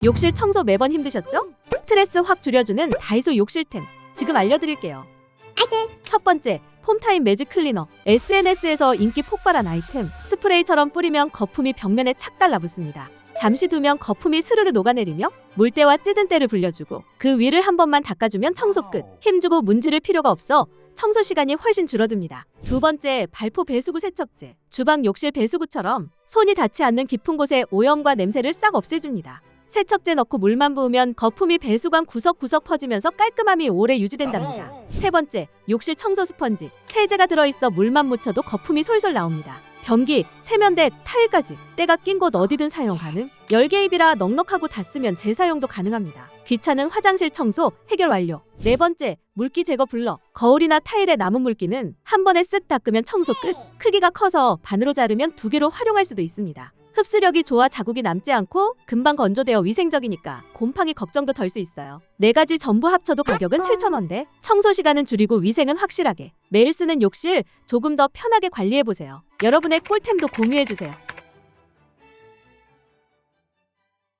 욕실 청소 매번 힘드셨죠? 스트레스 확 줄여주는 다이소 욕실템 지금 알려드릴게요. 첫 번째, 폼타임 매직 클리너. SNS에서 인기 폭발한 아이템. 스프레이처럼 뿌리면 거품이 벽면에 착 달라붙습니다. 잠시 두면 거품이 스르르 녹아내리며 물때와 찌든 때를 불려주고 그 위를 한 번만 닦아주면 청소 끝. 힘주고 문지를 필요가 없어 청소 시간이 훨씬 줄어듭니다. 두 번째, 발포 배수구 세척제. 주방 욕실 배수구처럼 손이 닿지 않는 깊은 곳에 오염과 냄새를 싹 없애줍니다. 세척제 넣고 물만 부으면 거품이 배수관 구석구석 퍼지면서 깔끔함이 오래 유지된답니다. 세 번째, 욕실 청소 스펀지. 세제가 들어있어 물만 묻혀도 거품이 솔솔 나옵니다. 변기, 세면대, 타일까지 때가 낀 곳 어디든 사용 가능. 열개입이라 넉넉하고 닿으면 재사용도 가능합니다. 귀찮은 화장실 청소 해결 완료. 네 번째, 물기 제거 블러. 거울이나 타일에 남은 물기는 한 번에 쓱 닦으면 청소 끝. 크기가 커서 반으로 자르면 두 개로 활용할 수도 있습니다. 흡수력이 좋아 자국이 남지 않고 금방 건조되어 위생적이니까 곰팡이 걱정도 덜 수 있어요. 네 가지 전부 합쳐도 가격은 7,000원대. 청소 시간은 줄이고 위생은 확실하게. 매일 쓰는 욕실 조금 더 편하게 관리해보세요. 여러분의 꿀템도 공유해주세요.